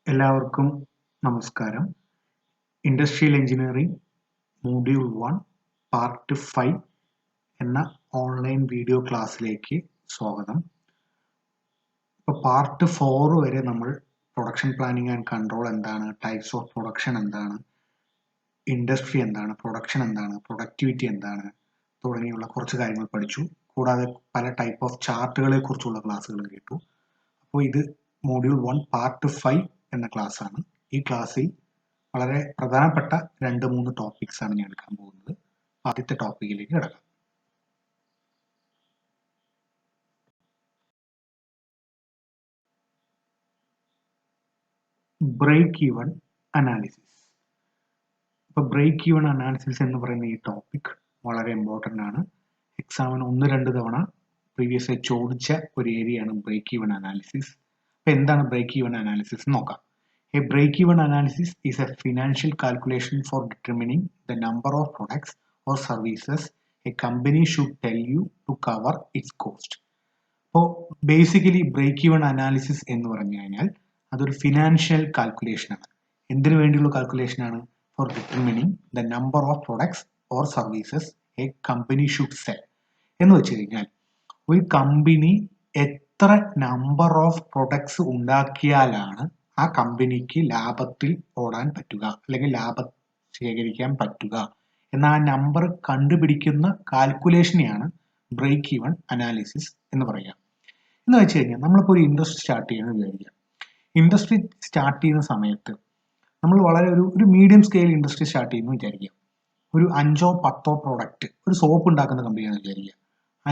എല്ലാവർക്കും നമസ്കാരം. Industrial engineering module 1 part 5 എന്ന ഓൺലൈൻ വീഡിയോ ക്ലാസ്സിലേക്ക് സ്വാഗതം. ഇപ്പോൾ പാർട്ട് 4 വരെ നമ്മൾ പ്രൊഡക്ഷൻ പ്ലാനിങ് ആൻഡ് കൺട്രോൾ എന്താണ്, ടൈപ്സ് ഓഫ് പ്രൊഡക്ഷൻ എന്താണ്, ഇൻഡസ്ട്രി എന്താണ്, പ്രൊഡക്ഷൻ എന്താണ്, പ്രൊഡക്ടിവിറ്റി എന്താണ് തുടങ്ങിയുള്ള കുറച്ച് കാര്യങ്ങൾ പഠിച്ചു. കൂടാതെ പല ടൈപ്പ് ഓഫ് ചാർട്ടുകളെ കുറിച്ചുള്ള ക്ലാസ്സുകൾ കേട്ടു. അപ്പോൾ ഇത് മൊഡ്യൂൾ 1 പാർട്ട് 5 എന്ന ക്ലാസ് ആണ്. ഈ ക്ലാസ്സിൽ വളരെ പ്രധാനപ്പെട്ട 2-3 ടോപ്പിക്സ് ആണ് ഞാൻ എടുക്കാൻ പോകുന്നത്. ആദ്യത്തെ ടോപ്പിക്കിലേക്ക് കിടക്കാം. Break even analysis. ഇപ്പോൾ ബ്രേക്ക് ഈവൻ അനാലിസിസ് എന്ന് പറയുന്ന ഈ ടോപ്പിക് വളരെ ഇമ്പോർട്ടൻ്റ് ആണ്. എക്സാമിന് 1-2 തവണ പ്രീവിയസ് ചോദിച്ച ഒരു ഏരിയയാണ് ബ്രേക്ക് ഈവൻ അനാലിസിസ്. അപ്പോൾ എന്താണ് ബ്രേക്ക് ഈവൻ അനാലിസിസ് നോക്കാം. A break-even analysis is a financial calculation for determining the number of products or services a company should tell you to cover its cost. അപ്പോൾ basically break even analysis എന്ന് പറഞ്ഞു കഴിഞ്ഞാൽ അതൊരു financial calculation ആണ്. എന്തിനു വേണ്ടിയുള്ള calculation ആണ്? Four determining the number of products or services A company should cell. എന്ന് വെച്ച് കഴിഞ്ഞാൽ ഒരു കമ്പനി എത്ര നമ്പർ ഓഫ് പ്രൊഡക്ട്സ് ഉണ്ടാക്കിയാലാണ് ആ കമ്പനിക്ക് ലാഭത്തിൽ ഓടാൻ പറ്റുക, അല്ലെങ്കിൽ ലാഭം ശേഖരിക്കാൻ പറ്റുക എന്ന ആ നമ്പർ കണ്ടുപിടിക്കുന്ന കാൽക്കുലേഷനെയാണ് ബ്രേക്ക് ഈവൻ അനാലിസിസ് എന്ന് പറയുക. എന്ന് വെച്ച് കഴിഞ്ഞാൽ നമ്മളിപ്പോൾ ഒരു ഇൻഡസ്ട്രി സ്റ്റാർട്ട് ചെയ്യുന്നത് വിചാരിക്കുക. ഇൻഡസ്ട്രി സ്റ്റാർട്ട് ചെയ്യുന്ന സമയത്ത് നമ്മൾ വളരെ ഒരു മീഡിയം സ്കെയിൽ ഇൻഡസ്ട്രി സ്റ്റാർട്ട് ചെയ്യുന്നു വിചാരിക്കുക. ഒരു 5-10 പ്രോഡക്റ്റ്, ഒരു സോപ്പ് ഉണ്ടാക്കുന്ന കമ്പനിയാണെന്ന് വിചാരിക്കുക.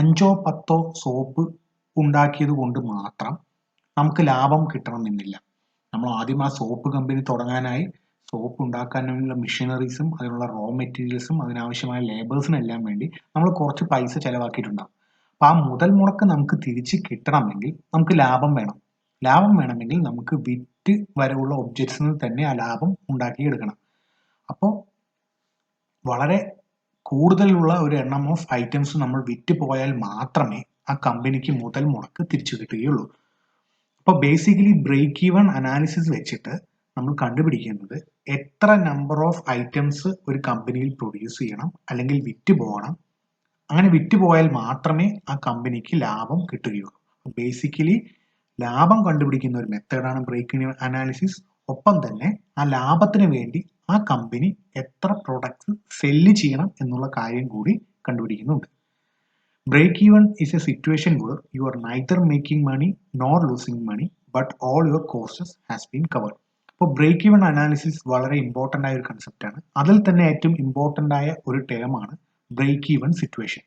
5-10 സോപ്പ് ഉണ്ടാക്കിയത് കൊണ്ട് മാത്രം നമുക്ക് ലാഭം കിട്ടണമെന്നില്ല. നമ്മൾ ആദ്യം ആ സോപ്പ് കമ്പനി തുടങ്ങാനായി സോപ്പ് ഉണ്ടാക്കാനുള്ള മെഷീനറീസും അതിനുള്ള റോ മെറ്റീരിയൽസും അതിനാവശ്യമായ ലേബേഴ്സിനെല്ലാം വേണ്ടി നമ്മൾ കുറച്ച് പൈസ ചിലവാക്കിയിട്ടുണ്ടാകും. അപ്പോൾ ആ മുതൽ മുടക്ക് നമുക്ക് തിരിച്ച് കിട്ടണമെങ്കിൽ നമുക്ക് ലാഭം വേണം. ലാഭം വേണമെങ്കിൽ നമുക്ക് വിറ്റ് വരവുള്ള ഒബ്ജക്ട്സിൽ നിന്ന് തന്നെ ആ ലാഭം ഉണ്ടാക്കിയെടുക്കണം. അപ്പോൾ വളരെ കൂടുതലുള്ള ഒരു എണ്ണം ഓഫ് ഐറ്റംസ് നമ്മൾ വിറ്റ് പോയാൽ മാത്രമേ ആ കമ്പനിക്ക് മുതൽ മുടക്ക് തിരിച്ചു കിട്ടുകയുള്ളൂ. അപ്പോൾ ബേസിക്കലി ബ്രേക്ക് ഈവൻ അനാലിസിസ് വെച്ചിട്ട് നമ്മൾ കണ്ടുപിടിക്കുന്നത് എത്ര നമ്പർ ഓഫ് ഐറ്റംസ് ഒരു കമ്പനിയിൽ പ്രൊഡ്യൂസ് ചെയ്യണം, അല്ലെങ്കിൽ വിറ്റ് പോകണം. അങ്ങനെ വിറ്റ് പോയാൽ മാത്രമേ ആ കമ്പനിക്ക് ലാഭം കിട്ടുകയുള്ളൂ. ബേസിക്കലി ലാഭം കണ്ടുപിടിക്കുന്ന ഒരു മെത്തേഡാണ് ബ്രേക്ക് ഈവൻ അനാലിസിസ്. ഒപ്പം തന്നെ ആ ലാഭത്തിന് വേണ്ടി ആ കമ്പനി എത്ര പ്രൊഡക്ട്സ് സെല്ല് ചെയ്യണം എന്നുള്ള കാര്യം കൂടി കണ്ടുപിടിക്കുന്നുണ്ട്. Break-even is a situation where you are neither making money nor losing money, but all your costs has been covered. അപ്പോൾ ബ്രേക്ക് ഈവൻ അനാലിസിസ് വളരെ ഇമ്പോർട്ടൻ്റ് ആയ ഒരു കൺസെപ്റ്റ് ആണ്. അതിൽ തന്നെ ഏറ്റവും ഇമ്പോർട്ടൻ്റ് ആയ ഒരു ടേമാണ് ബ്രേക്ക് ഈവൻ സിറ്റുവേഷൻ.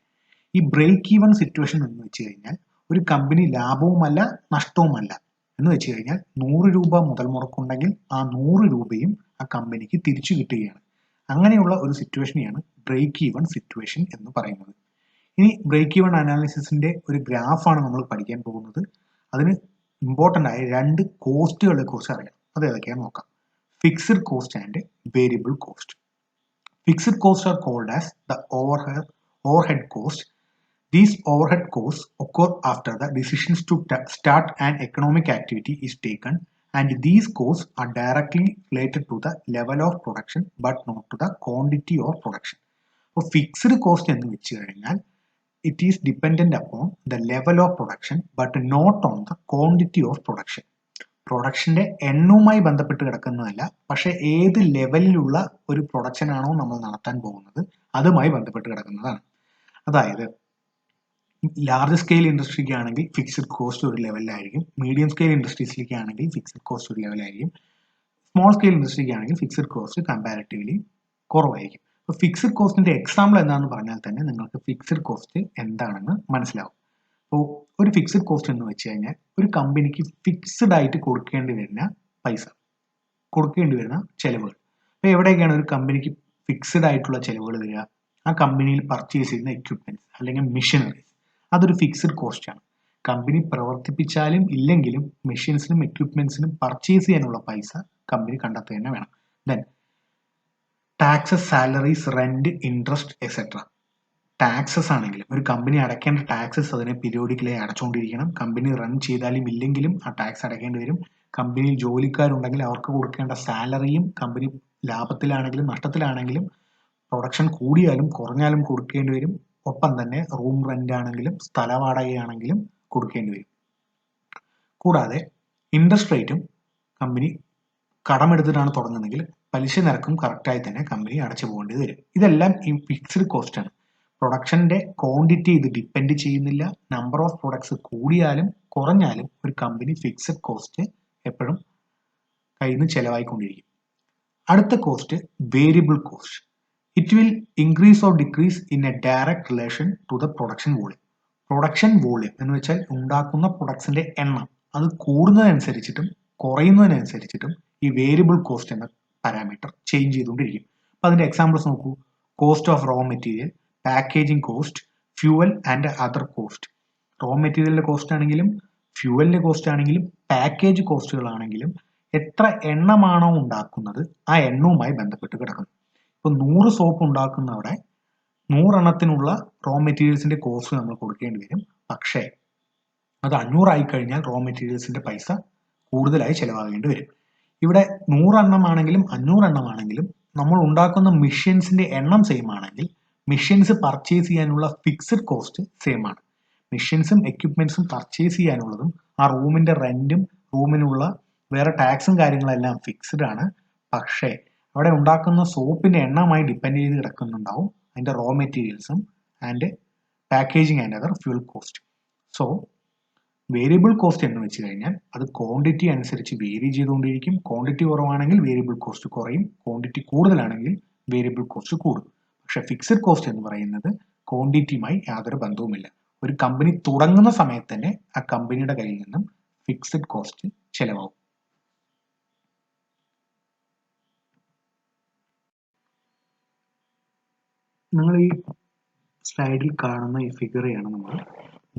ഈ ബ്രേക്ക് ഈവൻ സിറ്റുവേഷൻ എന്ന് വെച്ച് കഴിഞ്ഞാൽ ഒരു കമ്പനി ലാഭവുമല്ല നഷ്ടവുമല്ല. എന്ന് വെച്ച് കഴിഞ്ഞാൽ 100 രൂപ മുതൽ മുടക്കുണ്ടെങ്കിൽ ആ 100 രൂപയും ആ കമ്പനിക്ക് തിരിച്ചു കിട്ടുകയാണ്. അങ്ങനെയുള്ള ഒരു സിറ്റുവേഷനെയാണ് ബ്രേക്ക് ഈവൻ സിറ്റുവേഷൻ എന്ന് പറയുന്നത്. ഇനി ബ്രേക്ക് ഈവൻ അനാലിസിസിന്റെ ഒരു ഗ്രാഫാണ് നമ്മൾ പഠിക്കാൻ പോകുന്നത്. അതിന് ഇമ്പോർട്ടൻ്റ് ആയ 2 കോസ്റ്റുകളെ കുറിച്ച് അറിയാം. അത് ഏതൊക്കെയാണെന്ന് നോക്കാം. Fixed cost and variable cost. Fixed cost are called as the overhead cost. These overhead costs occur after the decisions to start an economic activity is taken, and these costs are directly related to the level of production but not to the quantity of production. അപ്പോൾ fixed cost എന്ന് വെച്ച് കഴിഞ്ഞാൽ it is dependent upon the level of production but not on the quantity of production. പ്രൊഡക്ഷന്റെ എണ്ണവുമായി ബന്ധപ്പെട്ട് കിടക്കുന്നതല്ല, പക്ഷെ ഏത് ലെവലിലുള്ള ഒരു production ആണോ നമ്മൾ നടത്താൻ പോകുന്നത് അതുമായി ബന്ധപ്പെട്ട് കിടക്കുന്നതാണ്. അതായത് ലാർജ് സ്കെയിൽ ഇൻഡസ്ട്രിക്ക് ആണെങ്കിൽ ഫിക്സഡ് കോസ്റ്റ് ഒരു ലെവലിലായിരിക്കും, മീഡിയം സ്കെയിൽ ഇൻഡസ്ട്രീസിലേക്ക് ആണെങ്കിൽ ഫിക്സഡ് കോസ്റ്റ് ഒരു ലെവലായിരിക്കും, സ്മോൾ സ്കെയിൽ ഇൻഡസ്ട്രിക്ക് ആണെങ്കിൽ ഫിക്സഡ് കോസ്റ്റ് കമ്പാരിറ്റീവ്ലി കുറവായിരിക്കും. അപ്പോൾ ഫിക്സഡ് കോസ്റ്റിന്റെ എക്സാമ്പിൾ എന്താണെന്ന് പറഞ്ഞാൽ തന്നെ നിങ്ങൾക്ക് ഫിക്സഡ് കോസ്റ്റ് എന്താണെന്ന് മനസ്സിലാവും. അപ്പോൾ ഒരു ഫിക്സഡ് കോസ്റ്റ് എന്ന് വെച്ച് കഴിഞ്ഞാൽ ഒരു കമ്പനിക്ക് ഫിക്സഡ് ആയിട്ട് കൊടുക്കേണ്ടി വരുന്ന പൈസ, കൊടുക്കേണ്ടി വരുന്ന ചെലവുകൾ. അപ്പോൾ എവിടെയൊക്കെയാണ് ഒരു കമ്പനിക്ക് ഫിക്സഡ് ആയിട്ടുള്ള ചെലവുകൾ വരിക? ആ കമ്പനിയിൽ പർച്ചേസ് ചെയ്യുന്ന എക്യുപ്മെന്റ്സ് അല്ലെങ്കിൽ മെഷീനറീസ്, അതൊരു ഫിക്സഡ് കോസ്റ്റ് ആണ്. കമ്പനി പ്രവർത്തിപ്പിച്ചാലും ഇല്ലെങ്കിലും മെഷീൻസിനും എക്യുപ്മെന്റ്സിനും പർച്ചേസ് ചെയ്യാനുള്ള പൈസ കമ്പനി കണ്ടെത്തുക തന്നെ വേണം. Then taxes, salaries, rent, interest etcetera. Taxes ആണെങ്കിലും ഒരു കമ്പനി അടയ്ക്കേണ്ട ടാക്സസ് അതിനെ പീരിയോഡിക്കലി അടച്ചുകൊണ്ടിരിക്കണം. കമ്പനി റൺ ചെയ്താലും ഇല്ലെങ്കിലും ആ ടാക്സ് അടയ്ക്കേണ്ടി വരും. കമ്പനിയിൽ ജോലിക്കാരുണ്ടെങ്കിൽ അവർക്ക് കൊടുക്കേണ്ട സാലറിയും കമ്പനി ലാഭത്തിലാണെങ്കിലും നഷ്ടത്തിലാണെങ്കിലും പ്രൊഡക്ഷൻ കൂടിയാലും കുറഞ്ഞാലും കൊടുക്കേണ്ടി വരും. ഒപ്പം തന്നെ റൂം റെന്റ് ആണെങ്കിലും സ്ഥല വാടകയാണെങ്കിലും കൊടുക്കേണ്ടി വരും. കൂടാതെ ഇൻട്രസ്റ്റ് റേറ്റും കമ്പനി കടമെടുത്തിട്ടാണ് തുടങ്ങുന്നതെങ്കിൽ പലിശ നിരക്കും കറക്റ്റായി തന്നെ കമ്പനി അടച്ചു പോകേണ്ടി വരും. ഇതെല്ലാം ഈ ഫിക്സ്ഡ് കോസ്റ്റ് ആണ്. പ്രൊഡക്ഷന്റെ ക്വാണ്ടിറ്റി ഇത് ഡിപ്പെൻഡ് ചെയ്യുന്നില്ല. നമ്പർ ഓഫ് പ്രൊഡക്ട്സ് കൂടിയാലും കുറഞ്ഞാലും ഒരു കമ്പനി ഫിക്സഡ് കോസ്റ്റ് എപ്പോഴും കയ്യിൽ നിന്ന് ചെലവായിക്കൊണ്ടിരിക്കും. അടുത്ത cost variable cost. It will increase or decrease in a direct relation to the production volume. Production volume എന്ന് വെച്ചാൽ ഉണ്ടാക്കുന്ന പ്രൊഡക്ട്സിന്റെ എണ്ണം അത് കൂടുന്നതനുസരിച്ചിട്ടും കുറയുന്നതിനനുസരിച്ചിട്ടും ഈ വേരിയബിൾ കോസ്റ്റ് എന്ന പാരാമീറ്റർ ചേഞ്ച് ചെയ്തുകൊണ്ടിരിക്കും. അപ്പൊ അതിന്റെ എക്സാമ്പിൾസ് നോക്കൂ. Cost of raw material, packaging cost, fuel and other cost. Raw മെറ്റീരിയലിന്റെ കോസ്റ്റ് ആണെങ്കിലും ഫ്യൂവലിന്റെ കോസ്റ്റ് ആണെങ്കിലും പാക്കേജ് കോസ്റ്റുകളാണെങ്കിലും എത്ര എണ്ണമാണോ ഉണ്ടാക്കുന്നത് ആ എണ്ണവുമായി ബന്ധപ്പെട്ട് കിടക്കുന്നു. ഇപ്പൊ 100 സോപ്പ് ഉണ്ടാക്കുന്നവിടെ 100 എണ്ണത്തിനുള്ള റോ മെറ്റീരിയൽസിന്റെ കോസ്റ്റ് നമ്മൾ കൊടുക്കേണ്ടി വരും. പക്ഷേ അത് 500 ആയി കഴിഞ്ഞാൽ റോ മെറ്റീരിയൽസിന്റെ പൈസ കൂടുതലായി ചെലവാകേണ്ടി വരും. ഇവിടെ 100 എണ്ണമാണെങ്കിലും 500 എണ്ണമാണെങ്കിലും നമ്മൾ ഉണ്ടാക്കുന്ന മെഷീൻസിന്റെ എണ്ണം സെയിം ആണെങ്കിൽ മെഷീൻസ് പർച്ചേസ് ചെയ്യാനുള്ള ഫിക്സഡ് കോസ്റ്റ് സെയിം ആണ്. മെഷീൻസും എക്യുപ്മെന്റ്സും പർച്ചേസ് ചെയ്യാനുള്ളതും ആ റൂമിന്റെ റെന്റും റൂമിനുള്ള വേറെ ടാക്സും കാര്യങ്ങളെല്ലാം ഫിക്സ്ഡ് ആണ്. പക്ഷേ അവിടെ ഉണ്ടാക്കുന്ന സോപ്പിന്റെ എണ്ണമായി ഡിപ്പെൻഡ് ചെയ്ത് കിടക്കുന്നുണ്ടാവും അതിന്റെ റോ മെറ്റീരിയൽസും and packaging and other fuel cost. So variable cost എന്ന് വെച്ച് കഴിഞ്ഞാൽ അത് ക്വാണ്ടിറ്റി അനുസരിച്ച് വേരി ചെയ്തുകൊണ്ടിരിക്കും. ക്വാണ്ടിറ്റി കുറവാണെങ്കിൽ വേരിയബിൾ കോസ്റ്റ് കുറയും, ക്വാണ്ടിറ്റി കൂടുതലാണെങ്കിൽ വേരിയബിൾ കോസ്റ്റ് കൂടും. പക്ഷെ ഫിക്സഡ് കോസ്റ്റ് എന്ന് പറയുന്നത് ക്വാണ്ടിറ്റിയുമായി യാതൊരു ബന്ധവുമില്ല. ഒരു കമ്പനി തുടങ്ങുന്ന സമയത്ത് തന്നെ ആ കമ്പനിയുടെ കയ്യിൽ നിന്നും ഫിക്സഡ് കോസ്റ്റ് ചെലവാകും. നിങ്ങൾ ഈ സ്ലൈഡിൽ കാണുന്ന ഈ ഫിഗറെയാണ് നമ്മൾ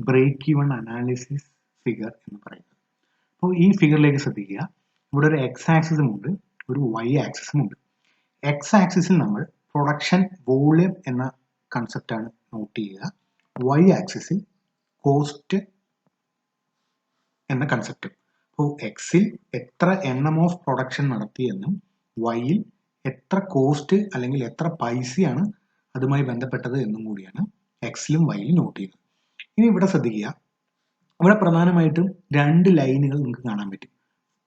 ബ്രേക്ക് ഈവൺ അനാലിസിസ് ഫിഗർ എന്ന് പറയുന്നത്. അപ്പോൾ ഈ ഫിഗറിലേക്ക് ശ്രദ്ധിക്കുക. ഇവിടെ ഒരു എക്സ് ആക്സിസും ഉണ്ട്, ഒരു വൈ ആക്സിസും ഉണ്ട്. എക്സ് ആക്സിസിൽ നമ്മൾ പ്രൊഡക്ഷൻ വോളിയം എന്ന കൺസെപ്റ്റാണ് നോട്ട് ചെയ്യുക. വൈ ആക്സിസിൽ കോസ്റ്റ് എന്ന കൺസെപ്റ്റ്. അപ്പോൾ എക്സിൽ എത്ര എണ്ണം ഓഫ് പ്രൊഡക്ഷൻ നടത്തിയെന്നും വൈയിൽ എത്ര കോസ്റ്റ് അല്ലെങ്കിൽ എത്ര പൈസയാണ് അതുമായി ബന്ധപ്പെട്ടത് എന്നും കൂടിയാണ് എക്സിലും വൈയിലും നോട്ട് ചെയ്യുന്നത്. ഇനി ഇവിടെ ശ്രദ്ധിക്കുക. ഇവിടെ പ്രധാനമായിട്ടും 2 ലൈനുകൾ നിങ്ങൾക്ക് കാണാൻ പറ്റും.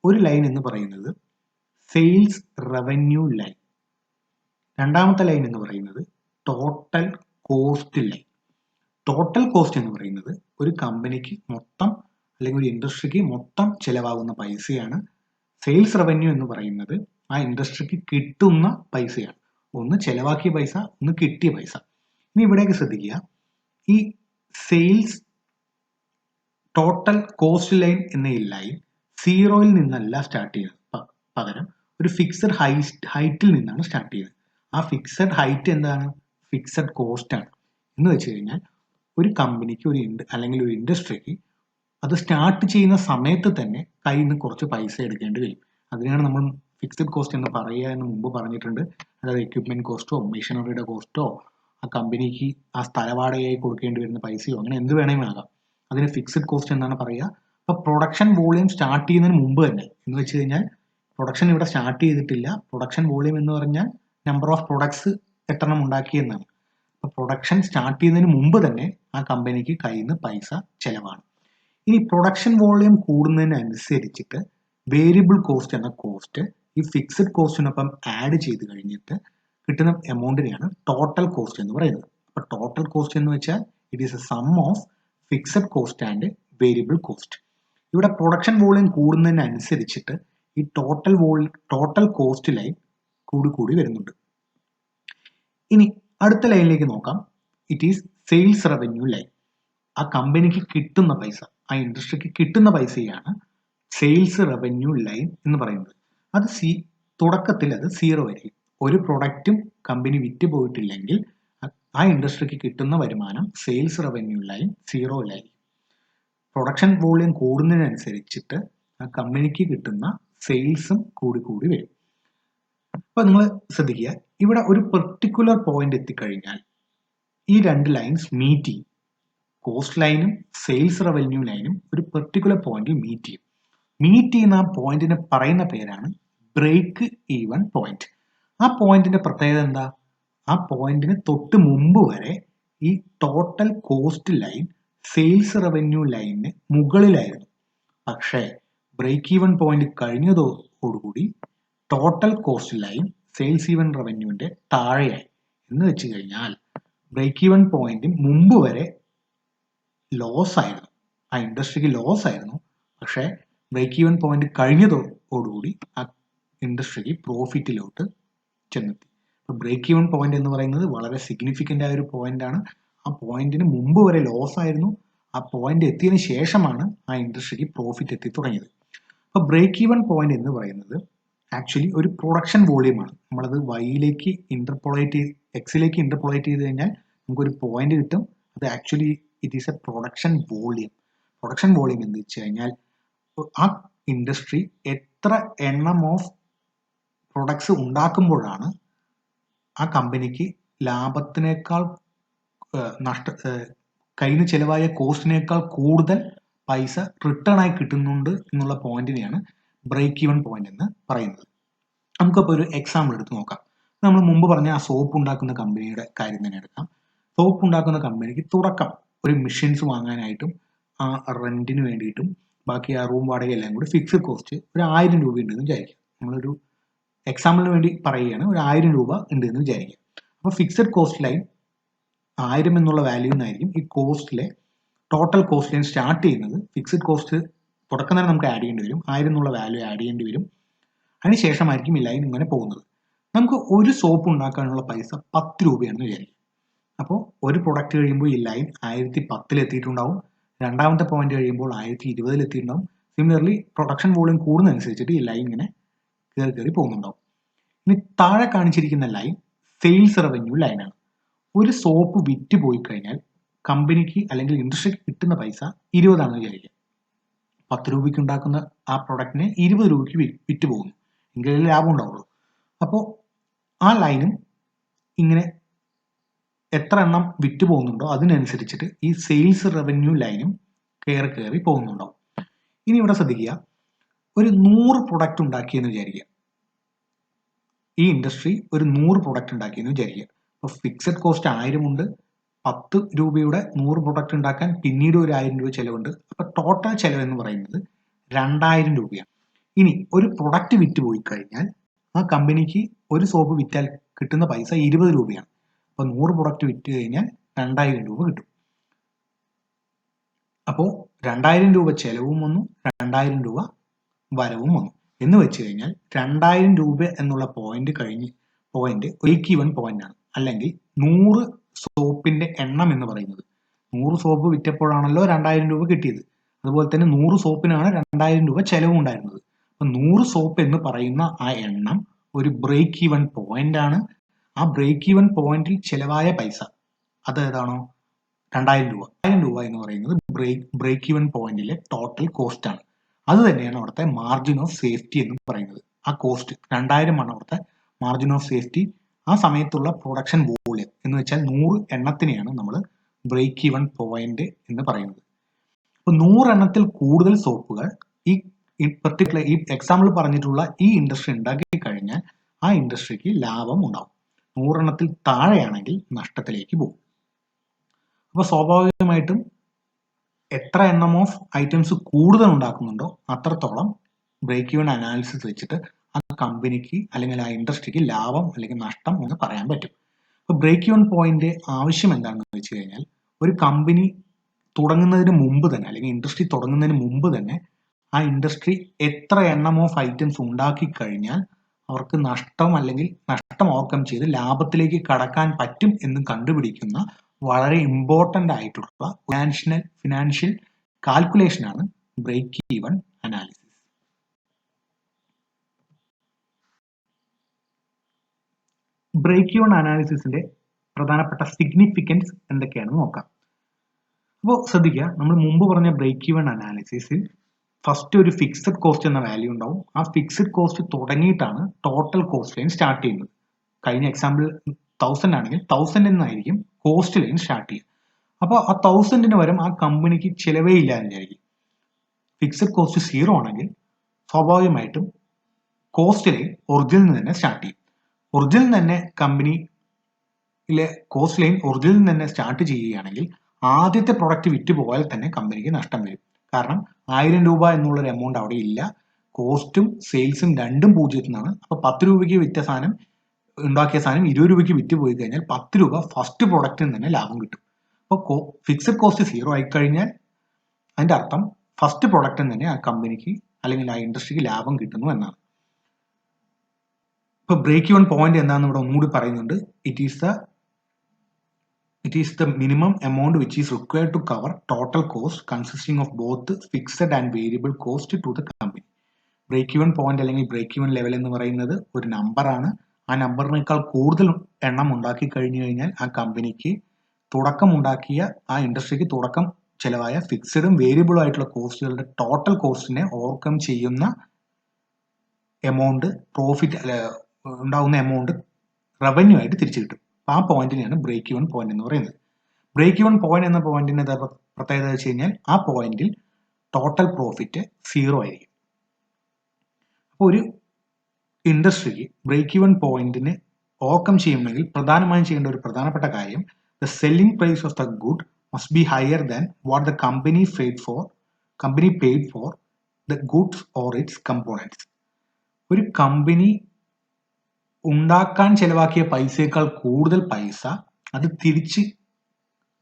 ഒരു ലൈൻ എന്ന് പറയുന്നത് സെയിൽസ് റവന്യൂ ലൈൻ, രണ്ടാമത്തെ ലൈൻ എന്ന് പറയുന്നത് total cost line. Total cost എന്ന് പറയുന്നത് ഒരു കമ്പനിക്ക് മൊത്തം അല്ലെങ്കിൽ ഒരു ഇൻഡസ്ട്രിക്ക് മൊത്തം ചെലവാകുന്ന പൈസയാണ്. സെയിൽസ് റവന്യൂ എന്ന് പറയുന്നത് ആ ഇൻഡസ്ട്രിക്ക് കിട്ടുന്ന പൈസയാണ്. ഒന്ന് ചെലവാക്കിയ പൈസ, ഒന്ന് കിട്ടിയ പൈസ. ഇനി ഇവിടേക്ക് ശ്രദ്ധിക്കുക. ഈ സെയിൽസ് ടോട്ടൽ കോസ്റ്റ് ലൈൻ എന്ന ഈ ലൈൻ 0-ൽ നിന്നല്ല സ്റ്റാർട്ട് ചെയ്യുന്നത്, പകരം ഒരു ഫിക്സഡ് ഹൈറ്റിൽ നിന്നാണ് സ്റ്റാർട്ട് ചെയ്യുന്നത്. ആ ഫിക്സഡ് ഹൈറ്റ് എന്താണ്? ഫിക്സഡ് കോസ്റ്റ് ആണ്. എന്ന് വെച്ച് കഴിഞ്ഞാൽ ഒരു കമ്പനിക്ക് അല്ലെങ്കിൽ ഒരു ഇൻഡസ്ട്രിക്ക് അത് സ്റ്റാർട്ട് ചെയ്യുന്ന സമയത്ത് തന്നെ കയ്യിൽ നിന്ന് കുറച്ച് പൈസ എടുക്കേണ്ടി വരും. അതിനാണ് നമ്മൾ ഫിക്സഡ് കോസ്റ്റ് എന്ന് പറയുക എന്ന് മുമ്പ് പറഞ്ഞിട്ടുണ്ട്. അതായത് എക്യുപ്മെന്റ് കോസ്റ്റോ മെഷീനറിയുടെ കോസ്റ്റോ ആ കമ്പനിക്ക് ആ സ്ഥലവാടകയായി കൊടുക്കേണ്ടി വരുന്ന പൈസയോ അങ്ങനെ എന്ത് വേണമെങ്കിലും ആകാം. അതിന് ഫിക്സഡ് കോസ്റ്റ് എന്നാണ് പറയുക. അപ്പൊ പ്രൊഡക്ഷൻ വോളിയം സ്റ്റാർട്ട് ചെയ്യുന്നതിന് മുമ്പ് തന്നെ എന്ന് വെച്ച് കഴിഞ്ഞാൽ പ്രൊഡക്ഷൻ ഇവിടെ സ്റ്റാർട്ട് ചെയ്തിട്ടില്ല. പ്രൊഡക്ഷൻ വോളിയം എന്ന് പറഞ്ഞാൽ നമ്പർ ഓഫ് പ്രൊഡക്ട്സ് എത്രണ്ണം ഉണ്ടാക്കിയെന്നാണ്. അപ്പൊ പ്രൊഡക്ഷൻ സ്റ്റാർട്ട് ചെയ്യുന്നതിന് മുമ്പ് തന്നെ ആ കമ്പനിക്ക് കയ്യിൽ നിന്ന് പൈസ ചെലവാണ്. ഇനി പ്രൊഡക്ഷൻ വോളിയം കൂടുന്നതിനനുസരിച്ചിട്ട് വേരിയബിൾ കോസ്റ്റ് എന്ന കോസ്റ്റ് ഈ ഫിക്സഡ് കോസ്റ്റിനൊപ്പം ആഡ് ചെയ്ത് കഴിഞ്ഞിട്ട് കിട്ടുന്ന എമൗണ്ടിനെയാണ് ടോട്ടൽ കോസ്റ്റ് എന്ന് പറയുന്നത്. അപ്പൊ ടോട്ടൽ കോസ്റ്റ് എന്ന് വെച്ചാൽ it is a sum of fixed cost and variable cost. ഇവിടെ പ്രൊഡക്ഷൻ വോളിയം കൂടുന്നതിനനുസരിച്ചിട്ട് ഈ ടോട്ടൽ കോസ്റ്റ് ലൈൻ കൂടി വരുന്നുണ്ട്. ഇനി അടുത്ത ലൈനിലേക്ക് നോക്കാം. It is sales revenue line. ആ കമ്പനിക്ക് കിട്ടുന്ന പൈസ, ആ ഇൻഡസ്ട്രിക്ക് കിട്ടുന്ന പൈസയാണ് സെയിൽസ് റവന്യൂ ലൈൻ എന്ന് പറയുന്നത്. അത് തുടക്കത്തിൽ അത് 0 ആയിരിക്കും. ഒരു പ്രൊഡക്റ്റും കമ്പനി വിറ്റ് പോയിട്ടില്ലെങ്കിൽ ആ ഇൻഡസ്ട്രിക്ക് കിട്ടുന്ന വരുമാനം സെയിൽസ് റവന്യൂ ലൈൻ 0-ലായിരിക്കും. പ്രൊഡക്ഷൻ വോളിയം കൂടുന്നതിനനുസരിച്ചിട്ട് ആ കമ്പനിക്ക് കിട്ടുന്ന സെയിൽസും കൂടി വരും. അപ്പൊ നിങ്ങൾ ശ്രദ്ധിക്കുക, ഇവിടെ ഒരു പെർട്ടിക്കുലർ പോയിന്റ് എത്തിക്കഴിഞ്ഞാൽ ഈ 2 ലൈൻസ് മീറ്റ് ചെയ്യും. കോസ്റ്റ് ലൈനും സെയിൽസ് റവന്യൂ ലൈനും ഒരു പെർട്ടിക്കുലർ പോയിന്റിൽ മീറ്റ് ചെയ്യും. മീറ്റ് ചെയ്യുന്ന ആ പോയിന്റിനെ പറയുന്ന പേരാണ് ബ്രേക്ക് ഈവൻ പോയിന്റ്. ആ പോയിന്റിന്റെ പ്രത്യേകത എന്താ? ആ പോയിന്റിന് തൊട്ട് മുമ്പ് വരെ ഈ total cost line sales revenue ലൈനിന് മുകളിലായിരുന്നു. പക്ഷേ ബ്രേക്ക് ഈവൻ പോയിന്റ് കഴിഞ്ഞതോടുകൂടി total cost line sales even റവന്യൂവിന്റെ താഴെയായി. എന്ന് വെച്ച് കഴിഞ്ഞാൽ ബ്രേക്ക് ഈവൻ പോയിന്റ് മുമ്പ് വരെ ലോസ് ആയിരുന്നു, ആ ഇൻഡസ്ട്രിക്ക് ലോസ് ആയിരുന്നു. പക്ഷേ ബ്രേക്ക് ഈവൻ പോയിന്റ് കഴിഞ്ഞതോടുകൂടി ആ ഇൻഡസ്ട്രിക്ക് പ്രോഫിറ്റിലോട്ട് ചെന്നെത്തി. അപ്പോൾ ബ്രേക്ക് ഈവൻ പോയിന്റ് എന്ന് പറയുന്നത് വളരെ സിഗ്നിഫിക്കൻ്റ് ആയ ഒരു പോയിന്റ് ആണ്. ആ പോയിന്റിന് മുമ്പ് വരെ ലോസ് ആയിരുന്നു. ആ പോയിന്റ് എത്തിയതിനു ശേഷമാണ് ആ ഇൻഡസ്ട്രിക്ക് പ്രോഫിറ്റ് എത്തി തുടങ്ങിയത്. അപ്പോൾ ബ്രേക്ക് ഈവൻ പോയിന്റ് എന്ന് പറയുന്നത് ആക്ച്വലി ഒരു പ്രൊഡക്ഷൻ വോളിയമാണ്. നമ്മളത് വൈയിലേക്ക് എക്സിലേക്ക് ഇന്റർപോളേറ്റ് ചെയ്ത് കഴിഞ്ഞാൽ നമുക്കൊരു പോയിന്റ് കിട്ടും. അത് actually it is A production volume. Production volume എന്ന് വെച്ച് കഴിഞ്ഞാൽ ആ ഇൻഡസ്ട്രി എത്ര എണ്ണം ഓഫ് പ്രൊഡക്ട്സ് ഉണ്ടാക്കുമ്പോഴാണ് ആ കമ്പനിക്ക് ലാഭത്തിനേക്കാൾ കയ്യിൽ നിന്ന് ചിലവായ കോസ്റ്റിനേക്കാൾ കൂടുതൽ പൈസ റിട്ടേൺ ആയി കിട്ടുന്നുണ്ട് എന്നുള്ള പോയിന്റിനെയാണ് ബ്രേക്ക് ഈവൻ പോയിന്റ് എന്ന് പറയുന്നത്. നമുക്കപ്പോൾ ഒരു എക്സാമ്പിൾ എടുത്ത് നോക്കാം. നമ്മൾ മുമ്പ് പറഞ്ഞ ആ സോപ്പ് ഉണ്ടാക്കുന്ന കമ്പനിയുടെ കാര്യം തന്നെ എടുക്കാം. സോപ്പ് ഉണ്ടാക്കുന്ന കമ്പനിക്ക് തുടക്കം ഒരു മെഷീൻസ് വാങ്ങാനായിട്ടും ആ റെന്റിന് വേണ്ടിയിട്ടും ബാക്കി ആ റൂം വാടക എല്ലാം കൂടി ഫിക്സഡ് കോസ്റ്റ് ഒരു 1000 രൂപ ഉണ്ടെന്ന് വിചാരിക്കാം. നമ്മളൊരു എക്സാമ്പിളിന് വേണ്ടി പറയുകയാണ്, ഒരു 1000 രൂപ ഉണ്ട് എന്ന് വിചാരിക്കുക. അപ്പോൾ ഫിക്സഡ് കോസ്റ്റ് ലൈൻ 1000 എന്നുള്ള വാല്യൂ നിന്നായിരിക്കും ഈ കോസ്റ്റിലെ ടോട്ടൽ കോസ്റ്റ് ലൈൻ സ്റ്റാർട്ട് ചെയ്യുന്നത്. ഫിക്സഡ് കോസ്റ്റ് തുടക്കം തന്നെ നമുക്ക് ആഡ് ചെയ്യേണ്ടി വരും, 1000 എന്നുള്ള വാല്യൂ ആഡ് ചെയ്യേണ്ടി വരും. അതിനുശേഷമായിരിക്കും ഈ ലൈൻ ഇങ്ങനെ പോകുന്നത്. നമുക്ക് ഒരു സോപ്പ് ഉണ്ടാക്കാനുള്ള പൈസ 10 രൂപയാണെന്ന് വിചാരിക്കും. അപ്പോൾ ഒരു പ്രൊഡക്റ്റ് കഴിയുമ്പോൾ ഈ ലൈൻ 1010 എത്തിയിട്ടുണ്ടാവും. രണ്ടാമത്തെ പോയിന്റ് കഴിയുമ്പോൾ 1020 എത്തിയിട്ടുണ്ടാവും. സിമിലർലി പ്രൊഡക്ഷൻ വോളിയം കൂടുന്നതനുസരിച്ചിട്ട് ഈ ലൈൻ ഇങ്ങനെ കയറി പോകുന്നുണ്ടാവും. ഇനി താഴെ കാണിച്ചിരിക്കുന്ന ലൈൻ സെയിൽസ് റവന്യൂ ലൈനാണ്. ഒരു സോപ്പ് വിറ്റ് പോയി കഴിഞ്ഞാൽ കമ്പനിക്ക് അല്ലെങ്കിൽ ഇൻഡസ്ട്രിക്ക് കിട്ടുന്ന പൈസ 20 ആണെന്ന് വിചാരിക്കുക. 10 രൂപയ്ക്ക് ഉണ്ടാക്കുന്ന ആ പ്രൊഡക്റ്റിനെ 20 രൂപയ്ക്ക് വിറ്റ് പോകുന്നു, എങ്കിലേ ലാഭം ഉണ്ടാവുള്ളൂ. അപ്പോൾ ആ ലൈനും ഇങ്ങനെ എത്ര എണ്ണം വിറ്റ് പോകുന്നുണ്ടോ അതിനനുസരിച്ചിട്ട് ഈ സെയിൽസ് റവന്യൂ ലൈനും കയറി പോകുന്നുണ്ടാവും. ഇനി ഇവിടെ ശ്രദ്ധിക്കുക, ഒരു 100 പ്രൊഡക്റ്റ് ഉണ്ടാക്കിയെന്ന് വിചാരിക്കുക. ഈ ഇൻഡസ്ട്രി ഒരു 100 പ്രൊഡക്റ്റ് ഉണ്ടാക്കിയെന്ന് വിചാരിക്കുക. അപ്പോൾ ഫിക്സഡ് കോസ്റ്റ് 1000 ഉണ്ട്. 10 രൂപയുടെ 100 പ്രൊഡക്റ്റ് ഉണ്ടാക്കാൻ പിന്നീട് ഒരു 1000 രൂപ ചിലവുണ്ട്. അപ്പോൾ ടോട്ടൽ ചിലവ് എന്ന് പറയുന്നത് 2000 രൂപയാണ്. ഇനി ഒരു പ്രൊഡക്റ്റ് വിറ്റ് പോയി കഴിഞ്ഞാൽ ആ കമ്പനിക്ക് ഒരു സോപ്പ് വിറ്റാൽ കിട്ടുന്ന പൈസ 20 രൂപയാണ്. അപ്പോൾ 100 പ്രൊഡക്റ്റ് വിറ്റ് കഴിഞ്ഞാൽ 2000 രൂപ കിട്ടും. അപ്പോൾ 2000 രൂപ ചെലവും വന്നു, 2000 രൂപ വരവും വന്നു. എന്ന് വെച്ച് കഴിഞ്ഞാൽ 2000 രൂപ എന്നുള്ള പോയിന്റ് ബ്രേക്ക് ഈവൻ പോയിന്റ് ആണ്. അല്ലെങ്കിൽ 100 സോപ്പിന്റെ എണ്ണം എന്ന് പറയുന്നത്, 100 സോപ്പ് വിറ്റപ്പോഴാണല്ലോ 2000 രൂപ കിട്ടിയത്. അതുപോലെ തന്നെ 100 സോപ്പിനാണ് 2000 രൂപ ചെലവും ഉണ്ടായിരുന്നത്. അപ്പൊ 100 സോപ്പ് എന്ന് പറയുന്ന ആ എണ്ണം ഒരു ബ്രേക്ക് ഈവൻ പോയിന്റ് ആണ്. ആ ബ്രേക്ക് ഈവൻ പോയിന്റിൽ ചെലവായ പൈസ അത് ഏതാണോ 2000 രൂപ. 1000 രൂപ എന്ന് പറയുന്നത് ബ്രേക്ക് ഈവൻ പോയിന്റിലെ ടോട്ടൽ കോസ്റ്റ് ആണ്. അത് തന്നെയാണ് അവിടുത്തെ മാർജിൻ ഓഫ് സേഫ്റ്റി എന്ന് പറയുന്നത്. ആ കോസ്റ്റ് 2000 ആണ് അവിടുത്തെ മാർജിൻ ഓഫ് സേഫ്റ്റി. ആ സമയത്തുള്ള പ്രൊഡക്ഷൻ വോളിയം എന്ന് വെച്ചാൽ 100 എണ്ണത്തിനെയാണ് നമ്മൾ ബ്രേക്ക് ഈവൻ പോയിന്റ് എന്ന് പറയുന്നത്. അപ്പോൾ 100 എണ്ണത്തിൽ കൂടുതൽ സോപ്പുകൾ ഈ പെർട്ടിക്കുലർ ഈ എക്സാമ്പിൾ പറഞ്ഞിട്ടുള്ള ഈ ഇൻഡസ്ട്രി ഉണ്ടാക്കി കഴിഞ്ഞാൽ ആ ഇൻഡസ്ട്രിക്ക് ലാഭം ഉണ്ടാവും. 100 എണ്ണത്തിൽ താഴെയാണെങ്കിൽ നഷ്ടത്തിലേക്ക് പോകും. അപ്പോൾ സ്വാഭാവികമായിട്ടും എത്ര എണ്ണം ഓഫ് ഐറ്റംസ് കൂടുതൽ ഉണ്ടാക്കുന്നുണ്ടോ അത്രത്തോളം ബ്രേക്ക് ഈവൻ അനാലിസിസ് വെച്ചിട്ട് ആ കമ്പനിക്ക് അല്ലെങ്കിൽ ആ ഇൻഡസ്ട്രിക്ക് ലാഭം അല്ലെങ്കിൽ നഷ്ടം എന്ന് പറയാൻ പറ്റും. അപ്പോൾ ബ്രേക്ക് ഈവൻ പോയിന്റ് ആവശ്യം എന്താണെന്ന് വെച്ച് കഴിഞ്ഞാൽ ഒരു കമ്പനി തുടങ്ങുന്നതിന് മുമ്പ് തന്നെ അല്ലെങ്കിൽ ഇൻഡസ്ട്രി തുടങ്ങുന്നതിന് മുമ്പ് തന്നെ ആ ഇൻഡസ്ട്രി എത്ര എണ്ണം ഓഫ് ഐറ്റംസ് ഉണ്ടാക്കി കഴിഞ്ഞാൽ അവർക്ക് നഷ്ടം അല്ലെങ്കിൽ നഷ്ടം ഓവർകം ചെയ്ത് ലാഭത്തിലേക്ക് കടക്കാൻ പറ്റും എന്ന് കണ്ടുപിടിക്കുന്ന വളരെ ഇമ്പോർട്ടൻ്റ് ആയിട്ടുള്ള ഫിനാൻഷ്യൽ കാൽക്കുലേഷൻ ആണ് break even analysis. Break even അനാലിസിസിന്റെ പ്രധാനപ്പെട്ട സിഗ്നിഫിക്കൻസ് എന്തൊക്കെയാണെന്ന് നോക്കാം. അപ്പോൾ ശ്രദ്ധിക്കുക, നമ്മൾ മുമ്പ് പറഞ്ഞ ബ്രേക്ക് ഈവൻ അനാലിസിസിൽ ഫസ്റ്റ് ഒരു ഫിക്സഡ് കോസ്റ്റ് എന്ന വാല്യൂ ഉണ്ടാവും. ആ ഫിക്സഡ് കോസ്റ്റ് തുടങ്ങിയിട്ടാണ് ടോട്ടൽ കോസ്റ്റ് ലൈൻ സ്റ്റാർട്ട് ചെയ്യുന്നത്. കഴിഞ്ഞ എക്സാമ്പിൾ 1000 ആണെങ്കിൽ 1000 എന്നായിരിക്കും കോസ്റ്റ് ലൈൻ സ്റ്റാർട്ട് ചെയ്യുക. അപ്പോൾ ആ 1000 വരും ആ കമ്പനിക്ക് ചിലവേ ഇല്ല എന്ന് വിചാരിക്കും. ഫിക്സഡ് കോസ്റ്റ് 0 ആണെങ്കിൽ സ്വാഭാവികമായിട്ടും കോസ്റ്റ് ലൈൻ ഒറിജിനിൽ നിന്ന് തന്നെ സ്റ്റാർട്ട് ചെയ്യും. ഒറിജിനിൽ തന്നെ കമ്പനിയിലെ കോസ്റ്റ് ലൈൻ ഒറിജിനിൽ തന്നെ സ്റ്റാർട്ട് ചെയ്യുകയാണെങ്കിൽ ആദ്യത്തെ പ്രൊഡക്റ്റ് വിറ്റ് പോയാൽ തന്നെ കമ്പനിക്ക് നഷ്ടം വരും. കാരണം 1000 രൂപ എന്നുള്ളൊരു എമൗണ്ട് അവിടെ ഇല്ല. കോസ്റ്റും സെയിൽസും രണ്ടും 0 നിന്നാണ്. അപ്പൊ 10 രൂപയ്ക്ക് വിറ്റ സാധനം ഉണ്ടാക്കിയ സാധനം 20 രൂപയ്ക്ക് വിറ്റ് പോയി കഴിഞ്ഞാൽ 10 രൂപ ഫസ്റ്റ് പ്രൊഡക്റ്റിൽ തന്നെ ലാഭം കിട്ടും. അപ്പോൾ ഫിക്സഡ് കോസ്റ്റ് 0 ആയി കഴിഞ്ഞാൽ അതിന്റെ അർത്ഥം ഫസ്റ്റ് പ്രൊഡക്റ്റിൽ തന്നെ ആ കമ്പനിക്ക് അല്ലെങ്കിൽ ആ ഇൻഡസ്ട്രിക്ക് ലാഭം കിട്ടുന്നു എന്നാണ്. ഇപ്പൊ ബ്രേക്ക് ഈവൻ പോയിന്റ് എന്താണെന്ന് ഇവിടെ ഒന്നുകൂടി പറയുന്നുണ്ട്. It is the minimum amount which is required to cover total cost consisting of both fixed and variable cost to the company. Break even point അല്ലെങ്കിൽ ബ്രേക്ക് ഈവൻ ലെവൽ എന്ന് പറയുന്നത് ഒരു നമ്പറാണ്. ആ നമ്പറിനേക്കാൾ കൂടുതൽ എണ്ണം ഉണ്ടാക്കി കഴിഞ്ഞു കഴിഞ്ഞാൽ ആ കമ്പനിക്ക് തുടക്കമുണ്ടാക്കിയ ആ ഇൻഡസ്ട്രിക്ക് തുടക്കം ചെലവായ ഫിക്സഡും വേരിയബിളും ആയിട്ടുള്ള കോസ്റ്റുകളുടെ ടോട്ടൽ കോസ്റ്റിനെ ഓവർകം ചെയ്യുന്ന എമൗണ്ട് പ്രോഫിറ്റ് ഉണ്ടാവുന്ന എമൗണ്ട് റവന്യൂ ആയിട്ട് തിരിച്ചു കിട്ടും. ആ പോയിന്റിനെയാണ് ബ്രേക്ക് ഈവൻ പോയിന്റ് എന്ന് പറയുന്നത്. ബ്രേക്ക് ഈവൻ പോയിന്റ് എന്ന പോയിന്റിന്റെ പ്രത്യേകത വെച്ച് കഴിഞ്ഞാൽ ആ പോയിന്റിൽ ടോട്ടൽ പ്രോഫിറ്റ് 0 ആയിരിക്കും. അപ്പോൾ ഒരു ഇൻഡസ്ട്രിക്ക് ബ്രേക്ക് ഈവൻ പോയിന്റിന് ഓവർകം ചെയ്യണമെങ്കിൽ പ്രധാനമായും ചെയ്യേണ്ട ഒരു പ്രധാനപ്പെട്ട കാര്യം the selling price of the good must be higher than what the company paid for the goods or its components. ഒരു കമ്പനി ഉണ്ടാക്കാൻ ചെലവാക്കിയ പൈസയേക്കാൾ കൂടുതൽ പൈസ അത് തിരിച്ച്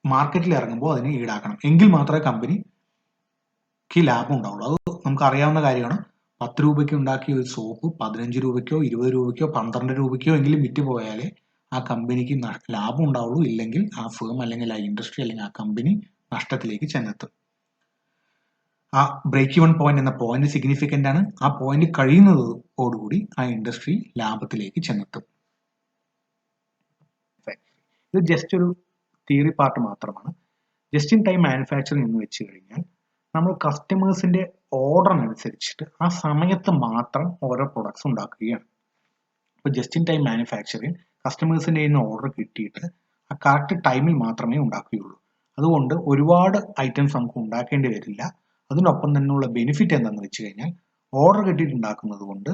മാർക്കറ്റിൽ ഇറങ്ങുമ്പോൾ അതിന് ഈടാക്കണം. എങ്കിൽ മാത്രമേ കമ്പനിക്ക് ലാഭം ഉണ്ടാവുള്ളൂ. അത് നമുക്ക് അറിയാവുന്ന കാര്യമാണ്. 10 രൂപയ്ക്ക് ഉണ്ടാക്കിയ ഒരു സോപ്പ് 15 രൂപയ്ക്കോ 20 രൂപയ്ക്കോ 12 രൂപയ്ക്കോ എങ്കിലും വിറ്റ് പോയാലേ ആ കമ്പനിക്ക് ലാഭം ഉണ്ടാവുള്ളൂ. ഇല്ലെങ്കിൽ ആ ഫേം അല്ലെങ്കിൽ ആ ഇൻഡസ്ട്രി അല്ലെങ്കിൽ ആ കമ്പനി നഷ്ടത്തിലേക്ക് ചെന്നെത്തും. ആ ബ്രേക്ക് ഈവൻ പോയിന്റ് എന്ന പോയിന്റ് സിഗ്നിഫിക്കന്റ് ആണ്. ആ പോയിന്റ് കഴിയുന്നതോടുകൂടി ആ ഇൻഡസ്ട്രി ലാഭത്തിലേക്ക് ചെന്നെത്തും. ഇത് ജസ്റ്റ് ഒരു തിയറി പാർട്ട് മാത്രമാണ്. ജസ്റ്റ് ഇൻ ടൈം മാനുഫാക്ചറിങ് എന്ന് വെച്ച് കഴിഞ്ഞാൽ നമ്മൾ കസ്റ്റമേഴ്സിന്റെ ഓർഡറിനനുസരിച്ചിട്ട് ആ സമയത്ത് മാത്രം ഓരോ പ്രൊഡക്ട്സ് ഉണ്ടാക്കുകയാണ്. ഇപ്പോൾ ജസ്റ്റ് ഇൻ ടൈം മാനുഫാക്ചറിങ് കസ്റ്റമേഴ്സിന്റെ കയ്യിൽ നിന്ന് ഓർഡർ കിട്ടിയിട്ട് ആ കറക്റ്റ് ടൈമിൽ മാത്രമേ ഉണ്ടാക്കുകയുള്ളൂ. അതുകൊണ്ട് ഒരുപാട് ഐറ്റംസ് നമുക്ക് ഉണ്ടാക്കേണ്ടി വരില്ല. അതിനൊപ്പം തന്നെയുള്ള ബെനിഫിറ്റ് എന്താണെന്ന് വെച്ച് കഴിഞ്ഞാൽ ഓർഡർ കിട്ടിയിട്ടുണ്ടാക്കുന്നത് കൊണ്ട്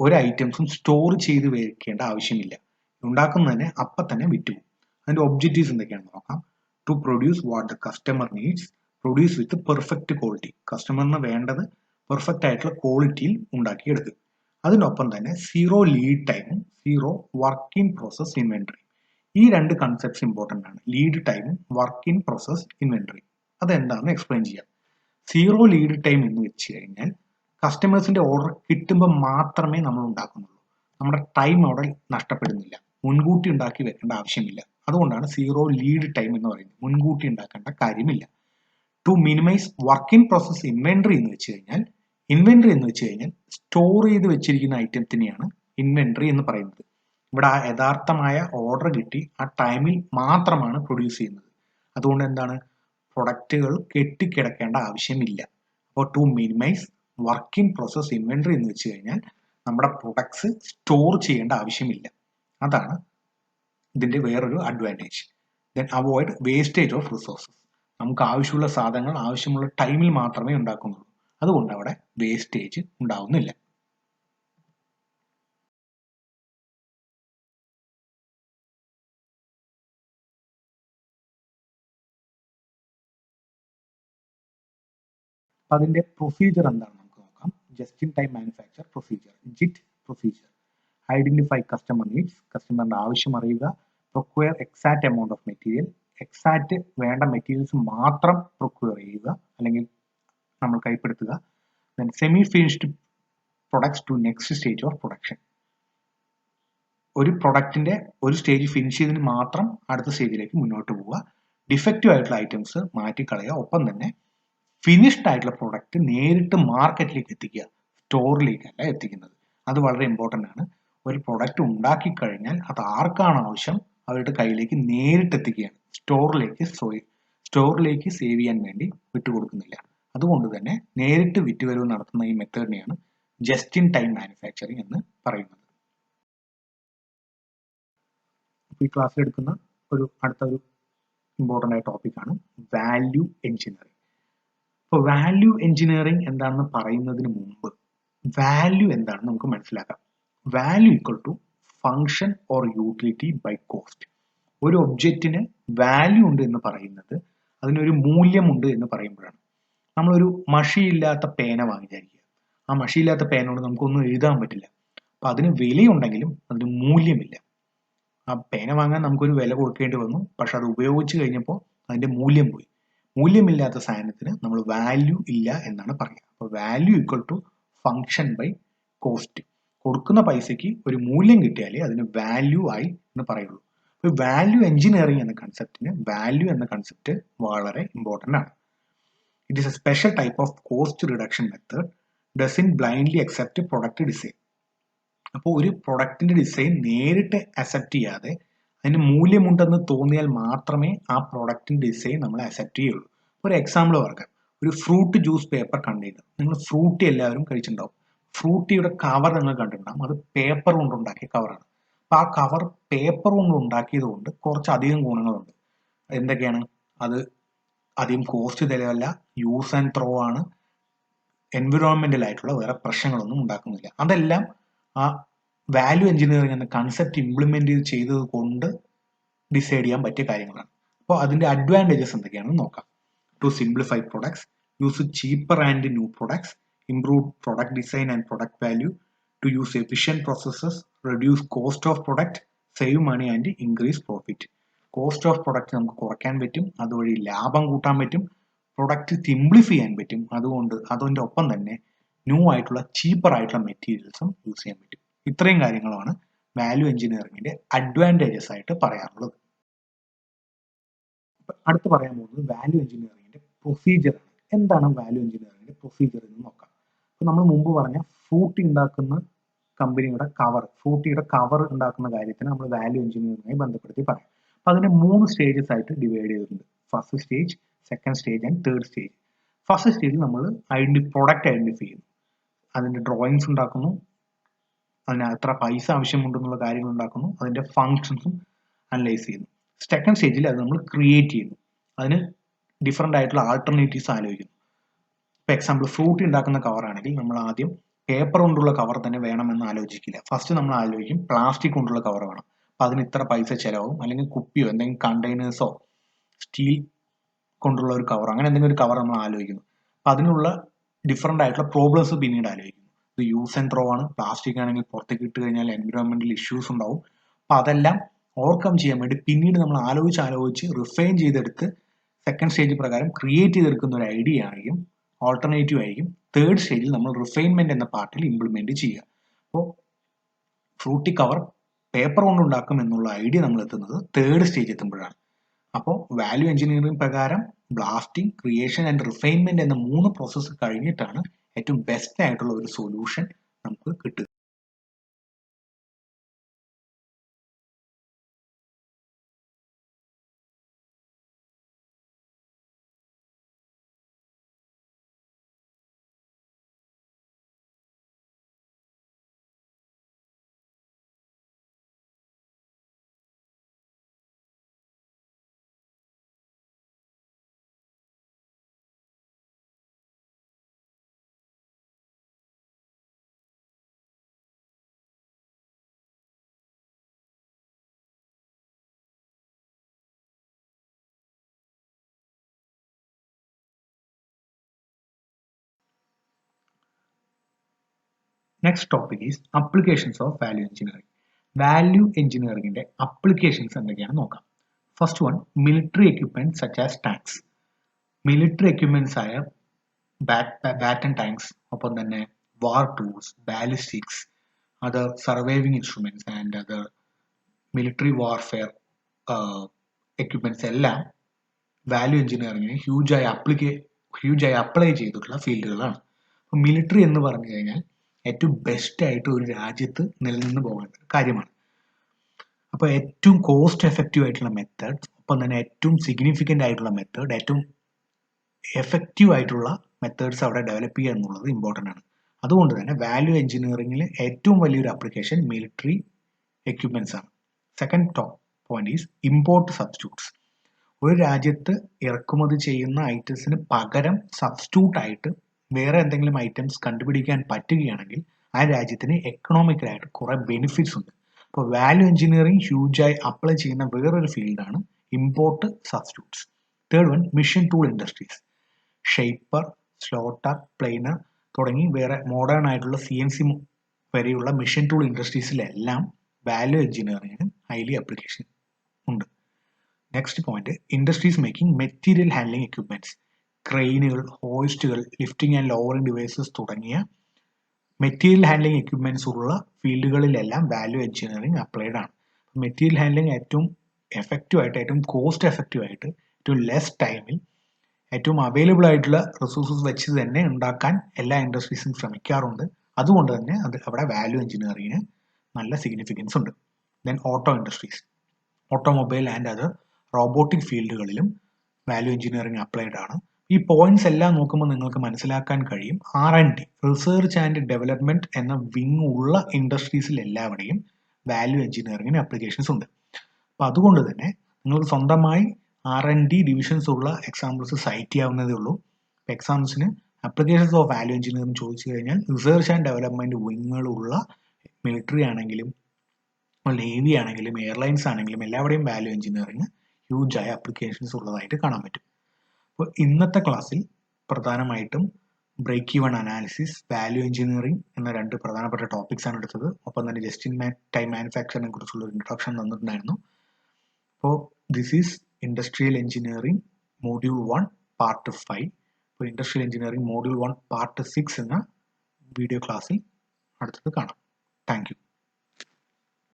ഒരു ഐറ്റംസും സ്റ്റോർ ചെയ്ത് വെക്കേണ്ട ആവശ്യമില്ല. ഉണ്ടാക്കുന്നതിനെ അപ്പം തന്നെ വിറ്റുപോകും. അതിന്റെ ഒബ്ജക്റ്റീവ്സ് എന്തൊക്കെയാണെന്ന് നോക്കാം. To produce what the customer needs, produce with perfect quality. കസ്റ്റമറിന് വേണ്ടത് പെർഫെക്റ്റ് ആയിട്ടുള്ള ക്വാളിറ്റിയിൽ ഉണ്ടാക്കിയെടുക്കുക. അതിനൊപ്പം തന്നെ 0 ലീഡ് ടൈമും 0 വർക്ക് ഇൻ പ്രോസസ് ഇൻവെന്ററി. ഈ രണ്ട് കൺസെപ്റ്റ്സ് ഇമ്പോർട്ടൻ്റ് ആണ്. ലീഡ് ടൈമും വർക്ക് ഇൻ പ്രോസസ് ഇൻവെന്ററി. അതെന്താണെന്ന് എക്സ്പ്ലെയിൻ ചെയ്യാം. 0 ലീഡ് ടൈം എന്ന് വെച്ച് കഴിഞ്ഞാൽ കസ്റ്റമേഴ്സിന്റെ ഓർഡർ കിട്ടുമ്പോൾ മാത്രമേ നമ്മൾ ഉണ്ടാക്കുന്നുള്ളൂ. നമ്മുടെ ടൈം അവിടെ നഷ്ടപ്പെടുന്നില്ല. മുൻകൂട്ടി ഉണ്ടാക്കി വെക്കേണ്ട ആവശ്യമില്ല. അതുകൊണ്ടാണ് 0 ലീഡ് ടൈം എന്ന് പറയുന്നത്. മുൻകൂട്ടി ഉണ്ടാക്കേണ്ട കാര്യമില്ല. To minimise work in process inventory എന്ന് വെച്ച് കഴിഞ്ഞാൽ സ്റ്റോർ ചെയ്ത് വെച്ചിരിക്കുന്ന ഐറ്റത്തിനെയാണ് ഇൻവെന്ററി എന്ന് പറയുന്നത്. ഇവിടെ ആ യഥാർത്ഥമായ ഓർഡർ കിട്ടി ആ ടൈമിൽ മാത്രമാണ് പ്രൊഡ്യൂസ് ചെയ്യുന്നത്. അതുകൊണ്ട് എന്താണ്, പ്രൊഡക്റ്റുകൾ കെട്ടിക്കിടക്കേണ്ട ആവശ്യമില്ല. അപ്പോൾ to minimise work in process inventory എന്ന് വെച്ച് കഴിഞ്ഞാൽ നമ്മുടെ പ്രൊഡക്ട്സ് സ്റ്റോർ ചെയ്യേണ്ട ആവശ്യമില്ല. അതാണ് ഇതിന്റെ വേറൊരു advantage. Then avoid wastage of resources. നമുക്ക് ആവശ്യമുള്ള സാധനങ്ങൾ ആവശ്യമുള്ള ടൈമിൽ മാത്രമേ ഉണ്ടാക്കുന്നുള്ളൂ. അതുകൊണ്ട് അവിടെ വേസ്റ്റേജ് ഉണ്ടാവുന്നില്ല. അതിന്റെ പ്രൊസീജിയർ എന്താണെന്ന് നമുക്ക് നോക്കാം. Just in time manufacture procedure, JIT procedure. Identify customer needs, കസ്റ്റമറിന്റെ ആവശ്യം അറിയുക. Procure exact amount of material, exact വേണ്ട മെറ്റീരിയൽസ് മാത്രം പ്രൊക്വയർ ചെയ്യുക അല്ലെങ്കിൽ നമ്മൾ കൈപ്പെടുത്തുക. Then semi finished products to next stage of production. ഒരു പ്രൊഡക്റ്റിന്റെ ഒരു സ്റ്റേജ് ഫിനിഷ് ചെയ്തതിന് മാത്രം അടുത്ത സ്റ്റേജിലേക്ക് മുന്നോട്ട് പോവുക. ഡിഫക്റ്റീവ് ആയിട്ടുള്ള ഐറ്റംസ് മാറ്റിക്കളയുക. ഒപ്പം തന്നെ ഫിനിഷ്ഡ് ആയിട്ടുള്ള പ്രൊഡക്റ്റ് നേരിട്ട് മാർക്കറ്റിലേക്ക് എത്തിക്കുക, സ്റ്റോറിലേക്കല്ല എത്തിക്കുന്നത്. അത് വളരെ ഇമ്പോർട്ടൻ്റ് ആണ്. ഒരു പ്രൊഡക്റ്റ് ഉണ്ടാക്കി കഴിഞ്ഞാൽ അത് ആർക്കാണ് ആവശ്യം അവരുടെ കയ്യിലേക്ക് നേരിട്ട് എത്തിക്കുകയാണ്. സ്റ്റോറിലേക്ക് സേവ് ചെയ്യാൻ വേണ്ടി വിട്ടുകൊടുക്കുന്നില്ല. അതുകൊണ്ട് തന്നെ നേരിട്ട് വിറ്റുവരവ് നടത്തുന്ന ഈ മെത്തേഡിനെയാണ് ജസ്റ്റ് ഇൻ ടൈം മാനുഫാക്ചറിങ് എന്ന് പറയുന്നത്. ഈ ക്ലാസ്സിൽ എടുക്കുന്ന അടുത്തൊരു ഇമ്പോർട്ടൻ്റ് ആയ ടോപ്പിക്കാണ് വാല്യൂ എഞ്ചിനീയറിംഗ്. ഇപ്പോൾ വാല്യൂ എഞ്ചിനീയറിംഗ് എന്താണെന്ന് പറയുന്നതിന് മുമ്പ് വാല്യൂ എന്താണെന്ന് നമുക്ക് മനസ്സിലാക്കാം. Value equal to function or utility by cost. ഒരു ഒബ്ജക്റ്റിന് വാല്യൂ ഉണ്ട് എന്ന് പറയുന്നത് അതിനൊരു മൂല്യമുണ്ട് എന്ന് പറയുമ്പോഴാണ്. നമ്മളൊരു മഷിയില്ലാത്ത പേന വാങ്ങിച്ചായിരിക്കുക. ആ മഷിയില്ലാത്ത പേന കൊണ്ട് നമുക്കൊന്നും എഴുതാൻ പറ്റില്ല. അപ്പം അതിന് വിലയുണ്ടെങ്കിലും അതിന് മൂല്യമില്ല. ആ പേന വാങ്ങാൻ നമുക്കൊരു വില കൊടുക്കേണ്ടി വന്നു, പക്ഷെ അത് ഉപയോഗിച്ച് കഴിഞ്ഞപ്പോൾ അതിന്റെ മൂല്യം പോയി. മൂല്യമില്ലാത്ത സാധനത്തിന് നമ്മൾ വാല്യൂ ഇല്ല എന്നാണ് പറയുക. അപ്പോൾ value equal to function by cost. കൊടുക്കുന്ന പൈസയ്ക്ക് ഒരു മൂല്യം കിട്ടിയാലേ അതിന് വാല്യൂ ആയി എന്ന് പറയുള്ളൂ. അപ്പോൾ വാല്യൂ എഞ്ചിനീയറിംഗ് എന്ന കൺസെപ്റ്റിന് വാല്യൂ എന്ന കൺസെപ്റ്റ് വളരെ ഇമ്പോർട്ടൻ്റ് ആണ്. It is a special type of cost reduction method doesn't blindly accept product design. അപ്പോൾ ഒരു പ്രൊഡക്റ്റിന്റെ ഡിസൈൻ നേരിട്ട് അക്സെപ്റ്റ് ചെയ്യാതെ അതിന് മൂല്യമുണ്ടെന്ന് തോന്നിയാൽ മാത്രമേ ആ പ്രൊഡക്റ്റിന്റെ ഡിസൈൻ നമ്മൾ അക്സെപ്റ്റ് ചെയ്യുള്ളൂ. ഒരു എക്സാമ്പിൾ പറയാം. ഒരു ഫ്രൂട്ട് ജ്യൂസ് പേപ്പർ കണ്ടെയ്നർ. നിങ്ങൾ ഫ്രൂട്ടി എല്ലാവരും കഴിച്ചിട്ടുണ്ടാവും. ഫ്രൂട്ടിയുടെ കവർ നിങ്ങൾ കണ്ടിട്ടുണ്ടാവും. അത് പേപ്പർ കൊണ്ടുണ്ടാക്കിയ കവറാണ്. അപ്പൊ ആ കവർ പേപ്പർ കൊണ്ട് ഉണ്ടാക്കിയത് കൊണ്ട് കുറച്ചധികം ഗുണങ്ങളുണ്ട്. എന്തൊക്കെയാണ്? അത് അധികം കോസ്റ്റ് ചിലവല്ല, യൂസ് ആൻഡ് ത്രോ ആണ്, എൻവിറോൺമെന്റൽ ആയിട്ടുള്ള വേറെ പ്രശ്നങ്ങളൊന്നും ഉണ്ടാക്കുന്നില്ല. അതെല്ലാം ആ വാല്യൂ എഞ്ചിനീയറിംഗ് എന്ന കൺസെപ്റ്റ് ഇംപ്ലിമെന്റ് ചെയ്തത് കൊണ്ട് ഡിസൈഡ് ചെയ്യാൻ പറ്റിയ കാര്യങ്ങളാണ്. അപ്പോൾ അതിന്റെ അഡ്വാൻറ്റേജസ് എന്തൊക്കെയാണെന്ന് നോക്കാം. To simplify products, use cheaper and new products, improve product design and product value, to use efficient processes, reduce cost of product, save money and increase profit. Cost of product നമുക്ക് കുറയ്ക്കാൻ പറ്റും, അതുവഴി ലാഭം കൂട്ടാൻ പറ്റും, product simplify ചെയ്യാൻ പറ്റും, അതുകൊണ്ട് അതിൻ്റെ ഒപ്പം തന്നെ ന്യൂ ആയിട്ടുള്ള ചീപ്പർ ആയിട്ടുള്ള മെറ്റീരിയൽസും യൂസ് ചെയ്യാൻ പറ്റും. ഇത്രയും കാര്യങ്ങളാണ് വാല്യൂ എഞ്ചിനീയറിംഗിന്റെ അഡ്വാൻറ്റേജസ് ആയിട്ട് പറയാറുള്ളത്. അടുത്ത് പറയാൻ പോകുന്നത് വാല്യൂ എഞ്ചിനീയറിംഗിന്റെ പ്രൊസീജിയർ ആണ്. എന്താണ് വാല്യൂ എഞ്ചിനീയറിംഗിന്റെ പ്രൊസീജിയർ എന്ന് നോക്കാം. ഇപ്പൊ നമ്മൾ മുമ്പ് പറഞ്ഞ ഫ്രൂട്ടി ഉണ്ടാക്കുന്ന കമ്പനിയുടെ ഫ്രൂട്ടിയുടെ കവർ ഉണ്ടാക്കുന്ന കാര്യത്തിന് നമ്മൾ വാല്യൂ എഞ്ചിനീയറിംഗുമായി ബന്ധപ്പെടുത്തി പറയാം. അപ്പൊ അതിനെ 3 സ്റ്റേജസ് ആയിട്ട് ഡിവൈഡ് ചെയ്തിട്ടുണ്ട്. First stage, second stage and third stage. First സ്റ്റേജിൽ നമ്മൾ പ്രൊഡക്റ്റ് ഐഡന്റിഫൈ ചെയ്യുന്നു, അതിന്റെ ഡ്രോയിങ്സ് ഉണ്ടാക്കുന്നു, അതിന് എത്ര പൈസ ആവശ്യമുണ്ടെന്നുള്ള കാര്യങ്ങൾ ഉണ്ടാക്കുന്നു, അതിന്റെ ഫങ്ഷൻസും അനലൈസ് ചെയ്യുന്നു. സെക്കൻഡ് സ്റ്റേജിൽ അത് നമ്മൾ ക്രിയേറ്റ് ചെയ്യുന്നു, അതിന് ഡിഫറെൻ്റ് ആയിട്ടുള്ള ആൾട്ടർനേറ്റീവ്സ് ആലോചിക്കുന്നു. ഇപ്പൊ എക്സാമ്പിൾ ഫ്രൂട്ടി ഉണ്ടാക്കുന്ന കവർ ആണെങ്കിൽ നമ്മൾ ആദ്യം പേപ്പർ കൊണ്ടുള്ള കവർ തന്നെ വേണമെന്ന് ആലോചിക്കില്ല. ഫസ്റ്റ് നമ്മൾ ആലോചിക്കും പ്ലാസ്റ്റിക് കൊണ്ടുള്ള കവർ വേണം, അപ്പൊ അതിന് ഇത്ര പൈസ ചിലവും, അല്ലെങ്കിൽ കുപ്പിയോ എന്തെങ്കിലും കണ്ടെയ്നേഴ്സോ സ്റ്റീൽ കൊണ്ടുള്ള ഒരു കവർ, അങ്ങനെ എന്തെങ്കിലും ഒരു കവർ നമ്മൾ ആലോചിക്കുന്നു. അപ്പൊ അതിനുള്ള ഡിഫറെൻ്റ് ആയിട്ടുള്ള പ്രോബ്ലംസ് പിന്നീട് ആലോചിക്കുന്നു. ഇത് യൂസ് ആൻഡ് ത്രോ ആണ്, പ്ലാസ്റ്റിക് ആണെങ്കിൽ പുറത്തേക്ക് ഇട്ട് കഴിഞ്ഞാൽ എൻവിറോൺമെന്റൽ ഇഷ്യൂസ് ഉണ്ടാവും. അപ്പൊ അതെല്ലാം ഓവർകം ചെയ്യാൻ വേണ്ടി പിന്നീട് നമ്മൾ ആലോചിച്ച് റിഫൈൻ ചെയ്തെടുത്ത് സെക്കൻഡ് സ്റ്റേജ് പ്രകാരം ക്രിയേറ്റ് ചെയ്തെടുക്കുന്ന ഒരു ഐഡിയ ആയിരിക്കും, ഓൾട്ടർനേറ്റീവ് ആയിരിക്കും തേർഡ് സ്റ്റേജിൽ നമ്മൾ റിഫൈൻമെന്റ് എന്ന പാർട്ടിൽ ഇംപ്ലിമെന്റ് ചെയ്യുക. അപ്പോൾ ഫ്രൂട്ടി കവർ പേപ്പർ കൊണ്ട് ഉണ്ടാക്കും എന്നുള്ള ഐഡിയ നമ്മൾ എത്തുന്നത് തേർഡ് സ്റ്റേജ് എത്തുമ്പോഴാണ്. അപ്പോൾ വാല്യൂ എഞ്ചിനീയറിംഗ് പ്രകാരം ബ്ലാസ്റ്റിംഗ്, ക്രിയേഷൻ ആൻഡ് റിഫൈൻമെന്റ് എന്ന 3 പ്രോസസ്സ് കഴിഞ്ഞിട്ടാണ് ഏറ്റവും ബെസ്റ്റ് ആയിട്ടുള്ള ഒരു സൊല്യൂഷൻ നമുക്ക് കിട്ടുക. Next topic is applications of value engineering. Value എഞ്ചിനീയറിംഗിന്റെ അപ്ലിക്കേഷൻസ് എന്തൊക്കെയാണെന്ന് നോക്കാം. First one, military equipment such as tanks. Military equipments ആയ ബാറ്റൺ ടാങ്ക്സ്, ഒപ്പം തന്നെ war tools, ballistics, other surviving instruments and other military warfare equipments എല്ലാം value എഞ്ചിനീയറിംഗിന് ഹ്യൂജായി apply ചെയ്തിട്ടുള്ള ഫീൽഡുകളാണ്. അപ്പോൾ മിലിറ്ററി എന്ന് പറഞ്ഞു കഴിഞ്ഞാൽ ഏറ്റവും ബെസ്റ്റ് ആയിട്ട് ഒരു രാജ്യത്ത് നിലനിന്ന് പോകേണ്ട കാര്യമാണ്. അപ്പോൾ ഏറ്റവും കോസ്റ്റ് എഫക്റ്റീവ് ആയിട്ടുള്ള മെത്തേഡ്, ഒപ്പം തന്നെ ഏറ്റവും സിഗ്നിഫിക്കൻ്റ് ആയിട്ടുള്ള മെത്തേഡ്, ഏറ്റവും എഫക്റ്റീവ് ആയിട്ടുള്ള മെത്തേഡ്സ് അവിടെ ഡെവലപ്പ് ചെയ്യുക എന്നുള്ളത് ഇമ്പോർട്ടൻ്റ് ആണ്. അതുകൊണ്ട് തന്നെ വാല്യൂ എഞ്ചിനീയറിംഗിൽ ഏറ്റവും വലിയൊരു ആപ്ലിക്കേഷൻ മിലിറ്ററി എക്യുപ്മെന്റ്സ് ആണ്. Second point is import substitutes. ഒരു രാജ്യത്ത് ഇറക്കുമതി ചെയ്യുന്ന ഐറ്റംസിന് പകരം സബ്സ്റ്റിറ്റ്യൂട്ട് ആയിട്ട് വേറെ എന്തെങ്കിലും ഐറ്റംസ് കണ്ടുപിടിക്കാൻ പറ്റുകയാണെങ്കിൽ ആ രാജ്യത്തിന് എക്കണോമിക്കലായിട്ട് കുറെ ബെനിഫിറ്റ്സ് ഉണ്ട്. അപ്പോൾ വാല്യൂ എഞ്ചിനീയറിംഗ് ഹ്യൂജായി അപ്ലൈ ചെയ്യുന്ന വേറൊരു ഫീൽഡാണ് import substitutes. Third one machine tool industries. Shaper, slotter, planer തുടങ്ങി വേറെ മോഡേൺ ആയിട്ടുള്ള CNC വരെയുള്ള മിഷൻ ടൂൾ ഇൻഡസ്ട്രീസിലെല്ലാം വാല്യൂ എഞ്ചിനീയറിംഗിന് ഹൈലി ആപ്ലിക്കേഷൻ ഉണ്ട്. Next point, industries making material handling equipments. ക്രെയിനുകൾ, ഹോയിസ്റ്റുകൾ, ലിഫ്റ്റിംഗ് ആൻഡ് ലോവറിംഗ് ഡിവൈസസ് തുടങ്ങിയ മെറ്റീരിയൽ ഹാൻഡ്ലിംഗ് എക്യുപ്മെന്റ്സ് ഉള്ള ഫീൽഡുകളിലെല്ലാം വാല്യൂ എഞ്ചിനീയറിംഗ് അപ്ലൈഡ് ആണ്. മെറ്റീരിയൽ ഹാൻഡ്ലിംഗ് ഏറ്റവും എഫക്റ്റീവ് ആയിട്ട്, ഏറ്റവും കോസ്റ്റ് എഫക്റ്റീവ് ആയിട്ട്, ഏറ്റവും ലെസ് ടൈമിൽ, ഏറ്റവും അവൈലബിൾ ആയിട്ടുള്ള റിസോഴ്സസ് വെച്ച് തന്നെ ഉണ്ടാക്കാൻ എല്ലാ ഇൻഡസ്ട്രീസും ശ്രമിക്കാറുണ്ട്. അതുകൊണ്ട് തന്നെ അവിടെ വാല്യൂ എഞ്ചിനീയറിംഗിന് നല്ല സിഗ്നിഫിക്കൻസ് ഉണ്ട്. Then auto industries, automobile and other robotic ഫീൽഡുകളിലും വാല്യൂ എഞ്ചിനീയറിംഗ് അപ്ലൈഡ് ആണ്. ഈ പോയിന്റ്സ് എല്ലാം നോക്കുമ്പോൾ നിങ്ങൾക്ക് മനസ്സിലാക്കാൻ കഴിയും R&D, റിസർച്ച് ആൻഡ് ഡെവലപ്മെന്റ് എന്ന വിങ് ഉള്ള ഇൻഡസ്ട്രീസിൽ എല്ലാവിടെയും വാല്യൂ എഞ്ചിനീയറിംഗിന് അപ്ലിക്കേഷൻസ് ഉണ്ട്. അപ്പം അതുകൊണ്ട് തന്നെ നിങ്ങൾക്ക് സ്വന്തമായി R&D ഡിവിഷൻസ് ഉള്ള എക്സാമ്പിൾസ് സൈറ്റ് ചെയ്യാവുന്നതേ ഉള്ളൂ. എക്സാംസിന് അപ്ലിക്കേഷൻസ് ഓഫ് വാല്യൂ എഞ്ചിനീയറിംഗ് ചോദിച്ചു കഴിഞ്ഞാൽ റിസർച്ച് ആൻഡ് ഡെവലപ്മെന്റ് വിങ്ങുകളുള്ള മിലിറ്ററി ആണെങ്കിലും നേവി ആണെങ്കിലും എയർലൈൻസ് ആണെങ്കിലും എല്ലാവിടെയും വാല്യൂ എഞ്ചിനീയറിംഗ് ഹ്യൂജായ അപ്ലിക്കേഷൻസ് ഉള്ളതായിട്ട് കാണാൻ പറ്റും. അപ്പോൾ ഇന്നത്തെ ക്ലാസ്സിൽ പ്രധാനമായിട്ടും break even analysis, value engineering എന്ന രണ്ട് പ്രധാനപ്പെട്ട ടോപ്പിക്സ് ആണ് എടുത്തത്. ഒപ്പം തന്നെ ജസ്റ്റ് ഇൻ ടൈം മാനുഫാക്ചറിനെ കുറിച്ചുള്ള ഒരു ഇൻട്രൊഡക്ഷൻ തന്നിട്ടുണ്ടായിരുന്നു. അപ്പോൾ this is industrial engineering module 1 part 5. അപ്പോൾ ഇൻഡസ്ട്രിയൽ എഞ്ചിനീയറിംഗ് മോഡ്യൂൾ 1 പാർട്ട് 6 എന്ന വീഡിയോ ക്ലാസ്സിൽ അടുത്തത് കാണാം. Thank you.